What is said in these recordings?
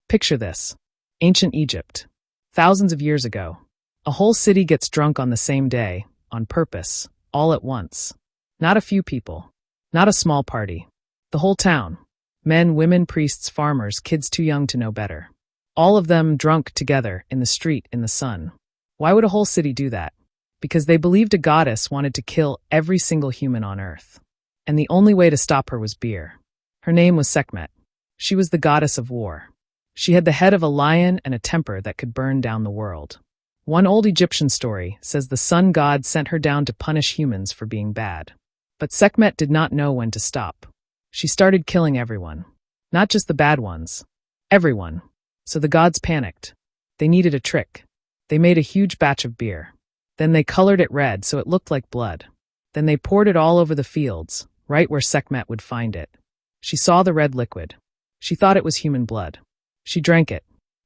Picture this. Ancient Egypt. Thousands of years ago. A whole city gets drunk on the same day, on purpose, all at once. Not a few people. Not a small party. The whole town. Men, women, priests, farmers, kids too young to know better. All of them drunk together in the street in the sun. Why would a whole city do that? Because they believed a goddess wanted to kill every single human on earth. And the only way to stop her was beer. Her name was Sekhmet. She was the goddess of war. She had the head of a lion and a temper that could burn down the world. One old Egyptian story says the sun god sent her down to punish humans for being bad. But Sekhmet did not know when to stop. She started killing everyone. Not just the bad ones. Everyone. So the gods panicked. They needed a trick. They made a huge batch of beer. Then they colored it red so it looked like blood. Then they poured it all over the fields, right where Sekhmet would find it. She saw the red liquid. She thought it was human blood. She drank it.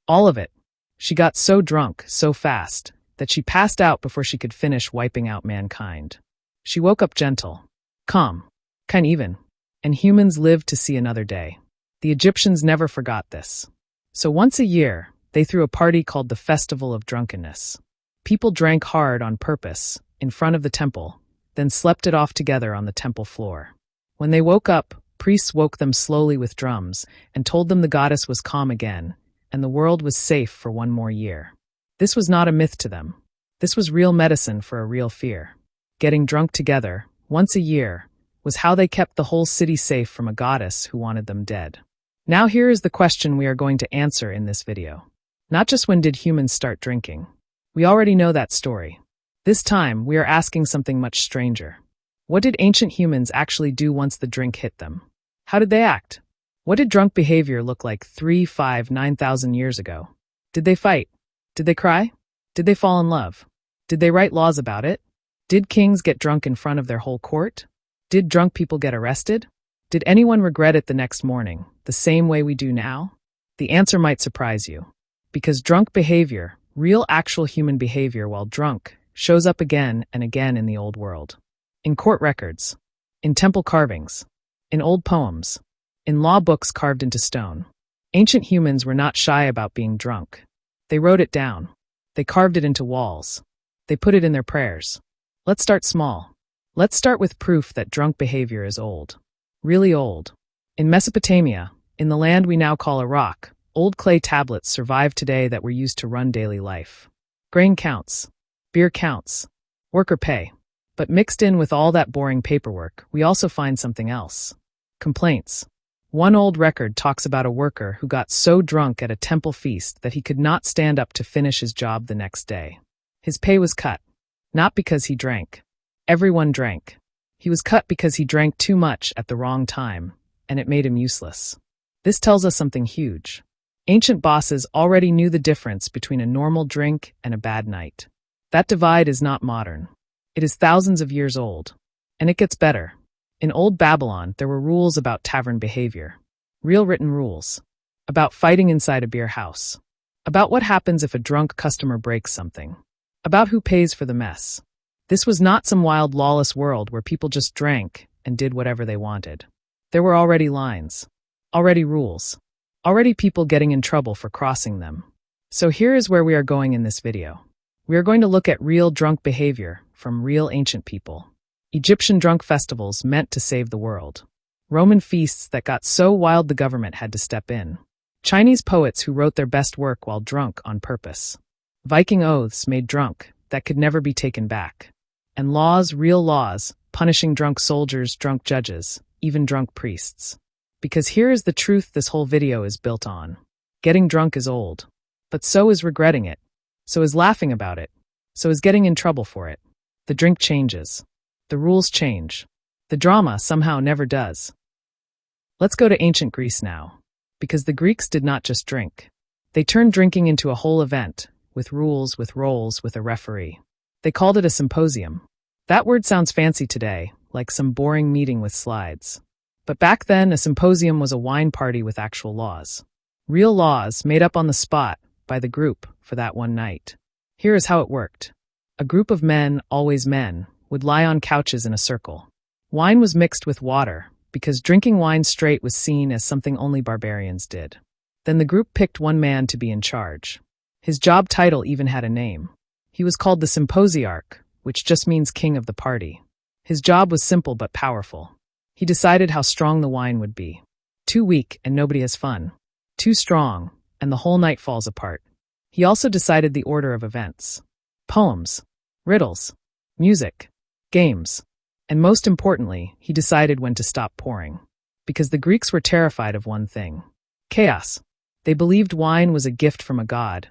All of it. She got so drunk, so fast, that she passed out before she could finish wiping out mankind. She woke up gentle, calm, kind even, and humans lived to see another day. The Egyptians never forgot this. So once a year, they threw a party called the Festival of Drunkenness. People drank hard on purpose, in front of the temple, then slept it off together on the temple floor. When they woke up, priests woke them slowly with drums and told them the goddess was calm again, and the world was safe for one more year. This was not a myth to them. This was real medicine for a real fear. Getting drunk together, once a year, was how they kept the whole city safe from a goddess who wanted them dead. Now here is the question we are going to answer in this video. Not just when did humans start drinking. We already know that story. This time, we are asking something much stranger. What did ancient humans actually do once the drink hit them? How did they act? What did drunk behavior look like 3, 5, 9,000 years ago? Did they fight? Did they cry? Did they fall in love? Did they write laws about it? Did kings get drunk in front of their whole court? Did drunk people get arrested? Did anyone regret it the next morning, the same way we do now? The answer might surprise you. Because drunk behavior, real actual human behavior while drunk, shows up again and again in the old world. In court records, in temple carvings, in old poems, in law books carved into stone. Ancient humans were not shy about being drunk. They wrote it down. They carved it into walls. They put it in their prayers. Let's start small. Let's start with proof that drunk behavior is old. Really old. In Mesopotamia, in the land we now call Iraq, old clay tablets survive today that were used to run daily life. Grain counts. Beer counts. Worker pay. But mixed in with all that boring paperwork, we also find something else. Complaints. One old record talks about a worker who got so drunk at a temple feast that he could not stand up to finish his job the next day. His pay was cut. Not because he drank. Everyone drank. He was cut because he drank too much at the wrong time, and it made him useless. This tells us something huge. Ancient bosses already knew the difference between a normal drink and a bad night. That divide is not modern. It is thousands of years old. And it gets better. In old Babylon, there were rules about tavern behavior. Real written rules. About fighting inside a beer house. About what happens if a drunk customer breaks something. About who pays for the mess. This was not some wild, lawless world where people just drank and did whatever they wanted. There were already lines. Already rules. Already people getting in trouble for crossing them. So here is where we are going in this video. We are going to look at real drunk behavior from real ancient people. Egyptian drunk festivals meant to save the world. Roman feasts that got so wild the government had to step in. Chinese poets who wrote their best work while drunk on purpose. Viking oaths made drunk that could never be taken back. And laws, real laws, punishing drunk soldiers, drunk judges, even drunk priests. Because here is the truth this whole video is built on. Getting drunk is old. But so is regretting it. So is laughing about it. So is getting in trouble for it. The drink changes. The rules change. The drama somehow never does. Let's go to ancient Greece now. Because the Greeks did not just drink. They turned drinking into a whole event, with rules, with roles, with a referee. They called it a symposium. That word sounds fancy today, like some boring meeting with slides. But back then, a symposium was a wine party with actual laws. Real laws made up on the spot by the group for that one night. Here is how it worked. A group of men, always men, would lie on couches in a circle. Wine was mixed with water, because drinking wine straight was seen as something only barbarians did. Then the group picked one man to be in charge. His job title even had a name. He was called the symposiarch, which just means king of the party. His job was simple but powerful. He decided how strong the wine would be. Too weak and nobody has fun. Too strong, and the whole night falls apart. He also decided the order of events. Poems, riddles, music, games. And most importantly, he decided when to stop pouring. Because the Greeks were terrified of one thing: chaos. They believed wine was a gift from a god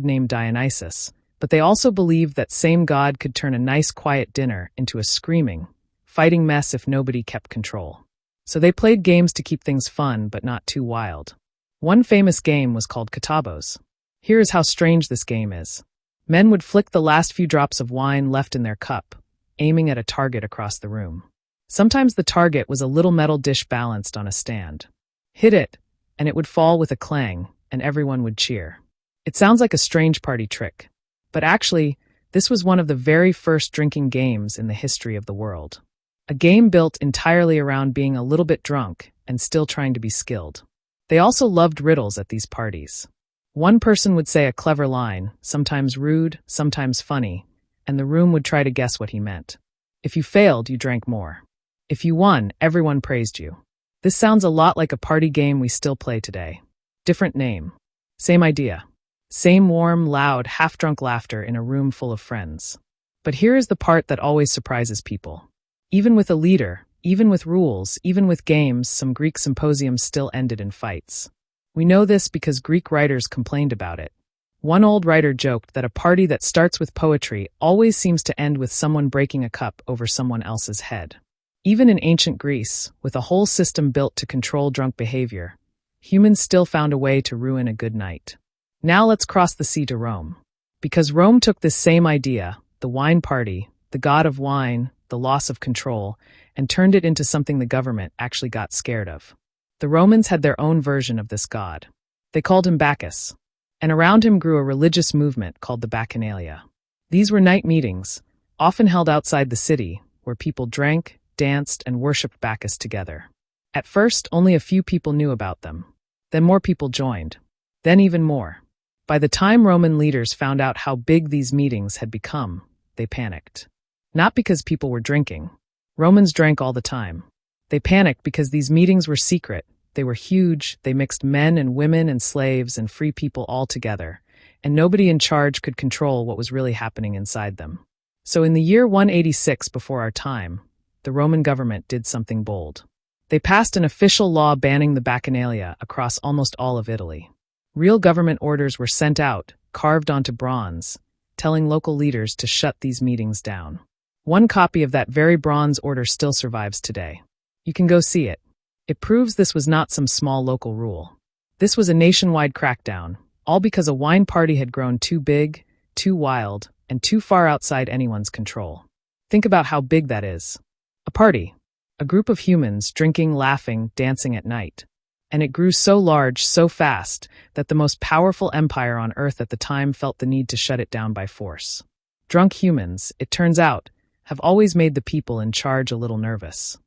named Dionysus, but they also believed that same god could turn a nice quiet dinner into a screaming, fighting mess if nobody kept control. So they played games to keep things fun but not too wild. One famous game was called kottabos. Here is how strange this game is. Men would flick the last few drops of wine left in their cup, aiming at a target across the room. Sometimes the target was a little metal dish balanced on a stand. Hit it, and it would fall with a clang, and everyone would cheer. It sounds like a strange party trick, but actually, this was one of the very first drinking games in the history of the world. A game built entirely around being a little bit drunk and still trying to be skilled. They also loved riddles at these parties. One person would say a clever line, sometimes rude, sometimes funny, and the room would try to guess what he meant. If you failed, you drank more. If you won, everyone praised you. This sounds a lot like a party game we still play today. Different name. Same idea. Same warm, loud, half-drunk laughter in a room full of friends. But here is the part that always surprises people. Even with a leader, even with rules, even with games, some Greek symposiums still ended in fights. We know this because Greek writers complained about it. One old writer joked that a party that starts with poetry always seems to end with someone breaking a cup over someone else's head. Even in ancient Greece, with a whole system built to control drunk behavior, humans still found a way to ruin a good night. Now let's cross the sea to Rome. Because Rome took this same idea, the wine party, the god of wine, the loss of control, and turned it into something the government actually got scared of. The Romans had their own version of this god. They called him Bacchus, and around him grew a religious movement called the Bacchanalia. These were night meetings, often held outside the city, where people drank, danced, and worshipped Bacchus together. At first, only a few people knew about them. Then more people joined. Then even more. By the time Roman leaders found out how big these meetings had become, they panicked. Not because people were drinking. Romans drank all the time. They panicked because these meetings were secret. They were huge, they mixed men and women and slaves and free people all together, and nobody in charge could control what was really happening inside them. So in the year 186 before our time, the Roman government did something bold. They passed an official law banning the Bacchanalia across almost all of Italy. Real government orders were sent out, carved onto bronze, telling local leaders to shut these meetings down. One copy of that very bronze order still survives today. You can go see it. It proves this was not some small local rule. This was a nationwide crackdown, all because a wine party had grown too big, too wild, and too far outside anyone's control. Think about how big that is. A party. A group of humans drinking, laughing, dancing at night. And it grew so large, so fast, that the most powerful empire on Earth at the time felt the need to shut it down by force. Drunk humans, it turns out, have always made the people in charge a little nervous.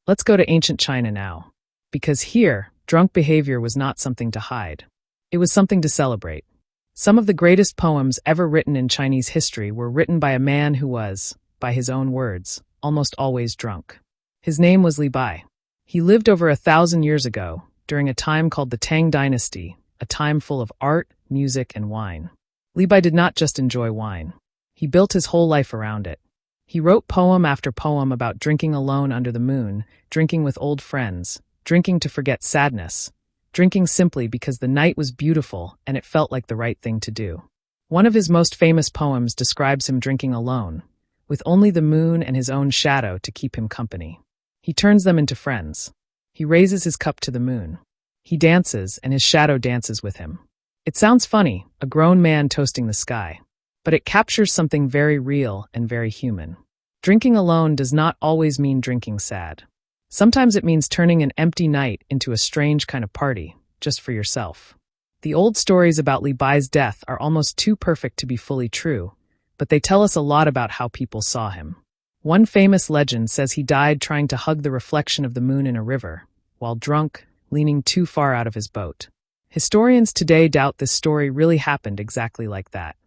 Let's go to ancient China now. Because here, drunk behavior was not something to hide. It was something to celebrate. Some of the greatest poems ever written in Chinese history were written by a man who was, by his own words, almost always drunk. His name was Li Bai. He lived over 1,000 years ago, during a time called the Tang Dynasty, a time full of art, music, and wine. Li Bai did not just enjoy wine. He built his whole life around it. He wrote poem after poem about drinking alone under the moon, drinking with old friends, drinking to forget sadness, drinking simply because the night was beautiful and it felt like the right thing to do. One of his most famous poems describes him drinking alone, with only the moon and his own shadow to keep him company. He turns them into friends. He raises his cup to the moon. He dances, and his shadow dances with him. It sounds funny, a grown man toasting the sky. But it captures something very real and very human. Drinking alone does not always mean drinking sad. Sometimes it means turning an empty night into a strange kind of party, just for yourself. The old stories about Li Bai's death are almost too perfect to be fully true, but they tell us a lot about how people saw him. One famous legend says he died trying to hug the reflection of the moon in a river. While drunk, leaning too far out of his boat. Historians today doubt this story really happened exactly like that.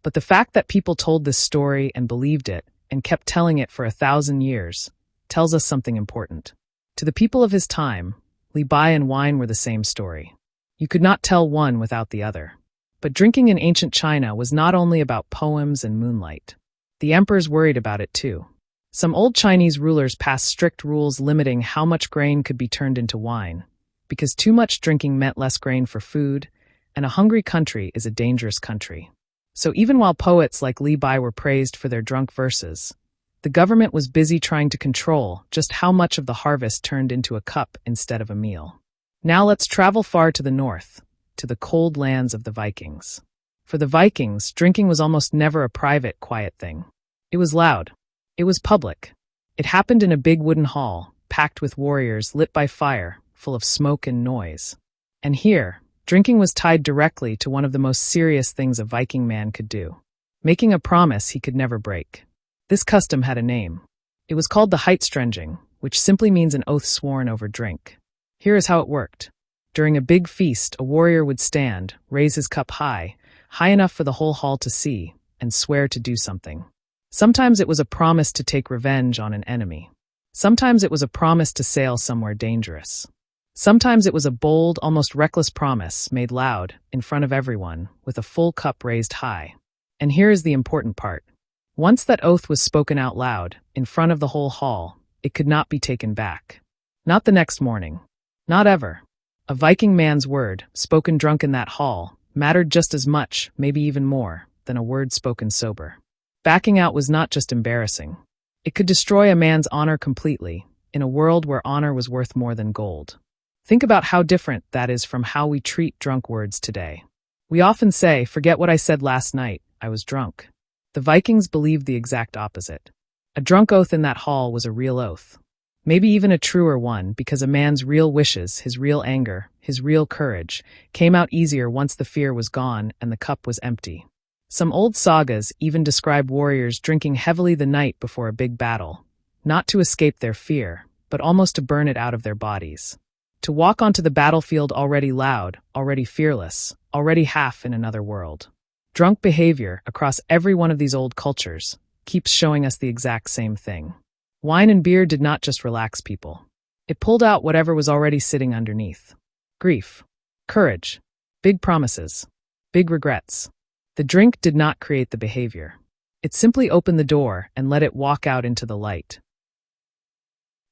But the fact that people told this story and believed it, and kept telling it for 1,000 years, tells us something important. To the people of his time, Li Bai and wine were the same story. You could not tell one without the other. But drinking in ancient China was not only about poems and moonlight. The emperors worried about it too. Some old Chinese rulers passed strict rules limiting how much grain could be turned into wine, because too much drinking meant less grain for food, and a hungry country is a dangerous country. So even while poets like Li Bai were praised for their drunk verses, the government was busy trying to control just how much of the harvest turned into a cup instead of a meal. Now let's travel far to the north, to the cold lands of the Vikings. For the Vikings, drinking was almost never a private, quiet thing. It was loud. It was public. It happened in a big wooden hall, packed with warriors lit by fire, full of smoke and noise. And here, drinking was tied directly to one of the most serious things a Viking man could do, making a promise he could never break. This custom had a name. It was called the heitstrenging, which simply means an oath sworn over drink. Here is how it worked. During a big feast, a warrior would stand, raise his cup high enough for the whole hall to see, and swear to do something. Sometimes it was a promise to take revenge on an enemy. Sometimes it was a promise to sail somewhere dangerous. Sometimes it was a bold, almost reckless promise made loud, in front of everyone, with a full cup raised high. And here is the important part. Once that oath was spoken out loud, in front of the whole hall, it could not be taken back. Not the next morning. Not ever. A Viking man's word, spoken drunk in that hall, mattered just as much, maybe even more, than a word spoken sober. Backing out was not just embarrassing. It could destroy a man's honor completely, in a world where honor was worth more than gold. Think about how different that is from how we treat drunk words today. We often say, "Forget what I said last night, I was drunk." The Vikings believed the exact opposite. A drunk oath in that hall was a real oath. Maybe even a truer one, because a man's real wishes, his real anger, his real courage, came out easier once the fear was gone and the cup was empty. Some old sagas even describe warriors drinking heavily the night before a big battle, not to escape their fear, but almost to burn it out of their bodies. To walk onto the battlefield already loud, already fearless, already half in another world. Drunk behavior, across every one of these old cultures, keeps showing us the exact same thing. Wine and beer did not just relax people. It pulled out whatever was already sitting underneath. Grief, courage, big promises, big regrets. The drink did not create the behavior. It simply opened the door and let it walk out into the light.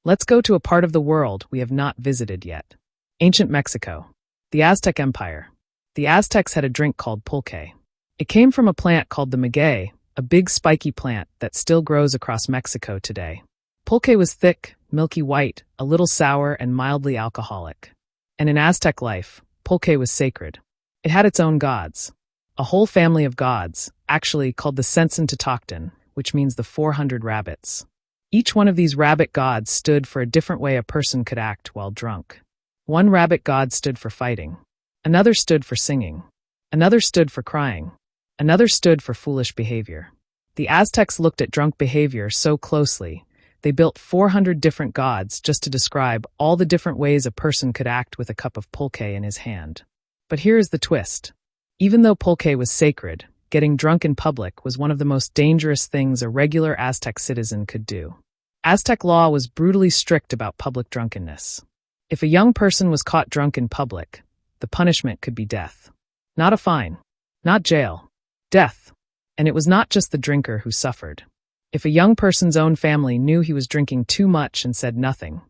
Let's go to a part of the world we have not visited yet. Ancient Mexico. The Aztec Empire. The Aztecs had a drink called pulque. It came from a plant called the maguey, a big spiky plant that still grows across Mexico today. Pulque was thick, milky white, a little sour, and mildly alcoholic. And in Aztec life, pulque was sacred. It had its own gods. A whole family of gods, actually called the Sensen-Totoctin, which means the 400 rabbits. Each one of these rabbit gods stood for a different way a person could act while drunk. One rabbit god stood for fighting. Another stood for singing. Another stood for crying. Another stood for foolish behavior. The Aztecs looked at drunk behavior so closely, they built 400 different gods just to describe all the different ways a person could act with a cup of pulque in his hand. But here is the twist. Even though pulque was sacred, getting drunk in public was one of the most dangerous things a regular Aztec citizen could do. Aztec law was brutally strict about public drunkenness. If a young person was caught drunk in public, the punishment could be death. Not a fine. Not jail. Death. And it was not just the drinker who suffered. If a young person's own family knew he was drinking too much and said nothing,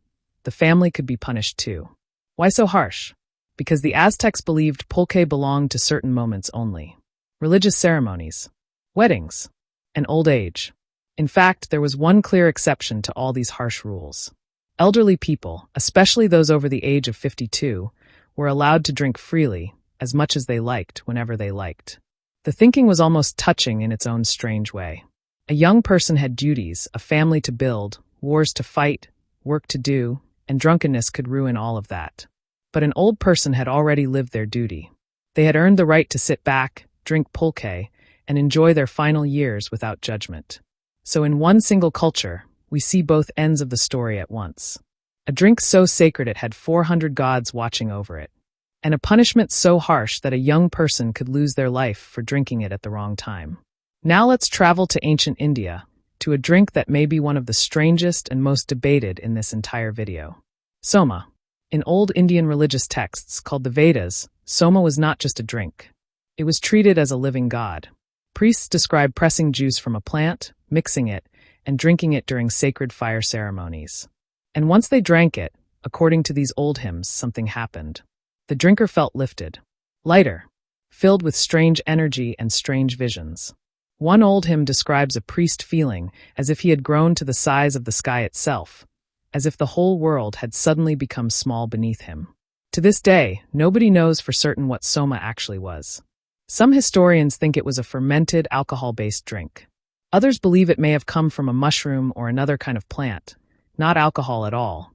the family could be punished too. Why so harsh? Because the Aztecs believed pulque belonged to certain moments only. Religious ceremonies, weddings, and old age. In fact, there was one clear exception to all these harsh rules. Elderly people, especially those over the age of 52, were allowed to drink freely, as much as they liked, whenever they liked. The thinking was almost touching in its own strange way. A young person had duties, a family to build, wars to fight, work to do, and drunkenness could ruin all of that. But an old person had already lived their duty. They had earned the right to sit back, drink pulque, and enjoy their final years without judgment. So in one single culture, we see both ends of the story at once. a drink so sacred it had 400 gods watching over it, and a punishment so harsh that a young person could lose their life for drinking it at the wrong time. Now let's travel to ancient India, to a drink that may be one of the strangest and most debated in this entire video. Soma. In old Indian religious texts called the Vedas, soma was not just a drink. It was treated as a living god. Priests describe pressing juice from a plant, mixing it, and drinking it during sacred fire ceremonies. And once they drank it, according to these old hymns, something happened. The drinker felt lifted, lighter, filled with strange energy and strange visions. One old hymn describes a priest feeling as if he had grown to the size of the sky itself, as if the whole world had suddenly become small beneath him. To this day, nobody knows for certain what soma actually was. Some historians think it was a fermented alcohol-based drink. Others believe it may have come from a mushroom or another kind of plant, not alcohol at all,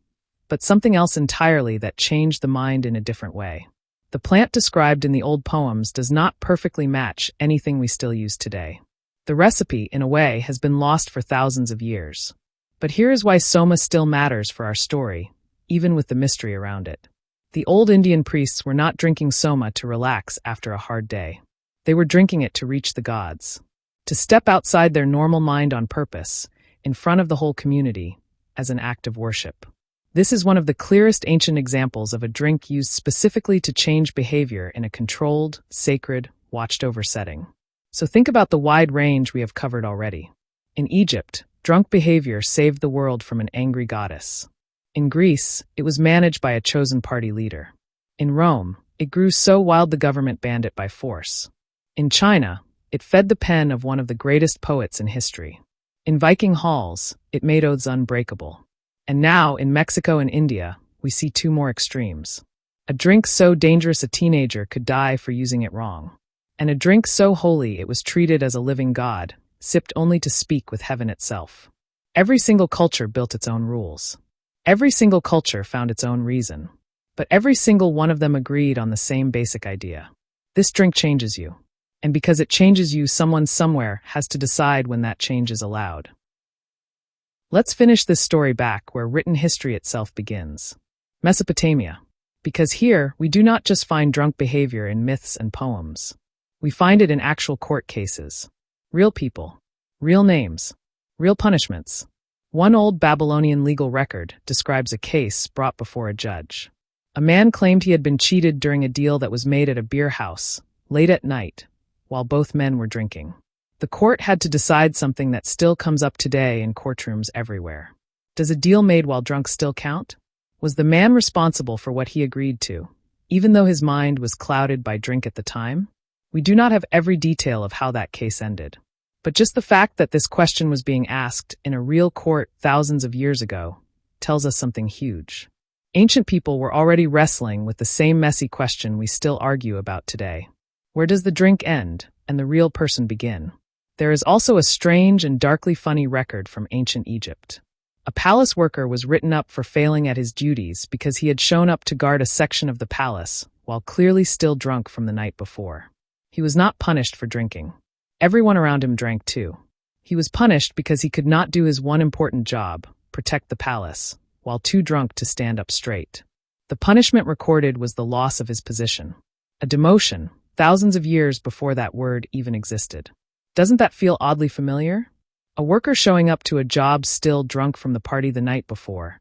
but something else entirely that changed the mind in a different way. The plant described in the old poems does not perfectly match anything we still use today. The recipe, in a way, has been lost for thousands of years. But here is why soma still matters for our story, even with the mystery around it. The old Indian priests were not drinking soma to relax after a hard day. They were drinking it to reach the gods, to step outside their normal mind on purpose, in front of the whole community, as an act of worship. This is one of the clearest ancient examples of a drink used specifically to change behavior in a controlled, sacred, watched-over setting. So think about the wide range we have covered already. In Egypt, drunk behavior saved the world from an angry goddess. In Greece, it was managed by a chosen party leader. In Rome, it grew so wild the government banned it by force. In China, it fed the pen of one of the greatest poets in history. In Viking halls, it made oaths unbreakable. And now, in Mexico and India, we see two more extremes. A drink so dangerous a teenager could die for using it wrong. And a drink so holy it was treated as a living god, sipped only to speak with heaven itself. Every single culture built its own rules. Every single culture found its own reason. But every single one of them agreed on the same basic idea. This drink changes you. And because it changes you, someone somewhere has to decide when that change is allowed. Let's finish this story back where written history itself begins. Mesopotamia. Because here, we do not just find drunk behavior in myths and poems. We find it in actual court cases. Real people. Real names. Real punishments. One old Babylonian legal record describes a case brought before a judge. A man claimed he had been cheated during a deal that was made at a beer house, late at night, while both men were drinking. The court had to decide something that still comes up today in courtrooms everywhere. Does a deal made while drunk still count? Was the man responsible for what he agreed to, even though his mind was clouded by drink at the time? We do not have every detail of how that case ended. But just the fact that this question was being asked in a real court thousands of years ago tells us something huge. Ancient people were already wrestling with the same messy question we still argue about today. Where does the drink end and the real person begin? There is also a strange and darkly funny record from ancient Egypt. A palace worker was written up for failing at his duties because he had shown up to guard a section of the palace while clearly still drunk from the night before. He was not punished for drinking. Everyone around him drank too. He was punished because he could not do his one important job, protect the palace, while too drunk to stand up straight. The punishment recorded was the loss of his position. A demotion, thousands of years before that word even existed. Doesn't that feel oddly familiar? A worker showing up to a job still drunk from the party the night before,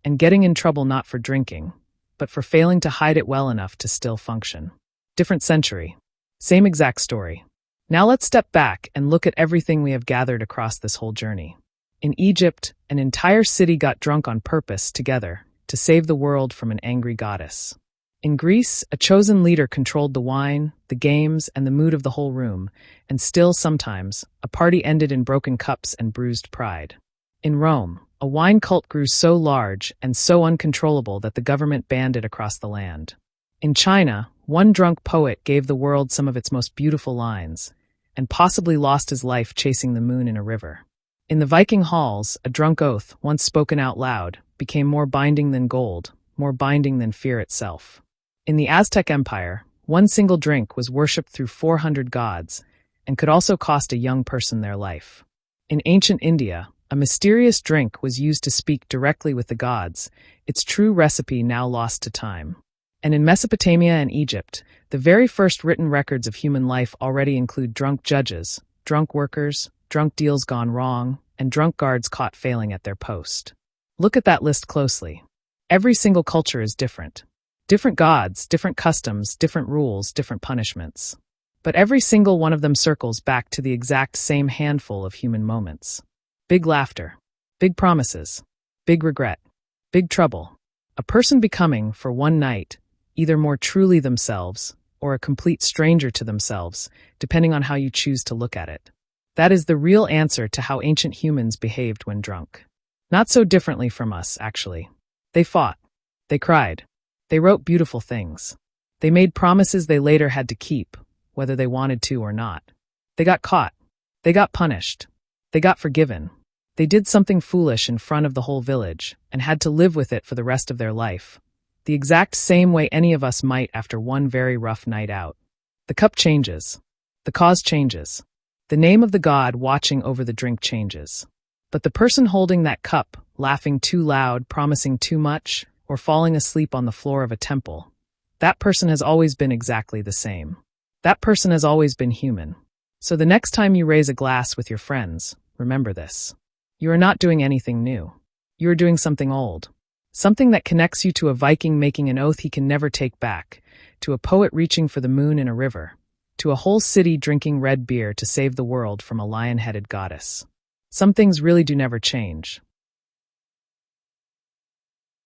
and getting in trouble not for drinking, but for failing to hide it well enough to still function. Different century. Same exact story. Now let's step back and look at everything we have gathered across this whole journey. In Egypt, an entire city got drunk on purpose together to save the world from an angry goddess. In Greece, a chosen leader controlled the wine, the games, and the mood of the whole room, and still sometimes, a party ended in broken cups and bruised pride. In Rome, a wine cult grew so large and so uncontrollable that the government banned it across the land. In China, one drunk poet gave the world some of its most beautiful lines, and possibly lost his life chasing the moon in a river. In the Viking halls, a drunk oath, once spoken out loud, became more binding than gold, more binding than fear itself. In the Aztec Empire, one single drink was worshipped through 400 gods, and could also cost a young person their life. In ancient India, a mysterious drink was used to speak directly with the gods, its true recipe now lost to time. And in Mesopotamia and Egypt, the very first written records of human life already include drunk judges, drunk workers, drunk deals gone wrong, and drunk guards caught failing at their post. Look at that list closely. Every single culture is different. Different gods, different customs, different rules, different punishments. But every single one of them circles back to the exact same handful of human moments. Big laughter, big promises, big regret, big trouble. A person becoming, for one night, either more truly themselves or a complete stranger to themselves, depending on how you choose to look at it. That is the real answer to how ancient humans behaved when drunk. Not so differently from us, actually. They fought. They cried. They wrote beautiful things. They made promises they later had to keep, whether they wanted to or not. They got caught. They got punished. They got forgiven. They did something foolish in front of the whole village and had to live with it for the rest of their life. The exact same way any of us might after one very rough night out. The cup changes. The cause changes. The name of the god watching over the drink changes. But the person holding that cup, laughing too loud, promising too much, or falling asleep on the floor of a temple, that person has always been exactly the same. That person has always been human. So the next time you raise a glass with your friends, remember this. You are not doing anything new. You are doing something old. Something that connects you to a Viking making an oath he can never take back, to a poet reaching for the moon in a river, to a whole city drinking red beer to save the world from a lion-headed goddess. Some things really do never change.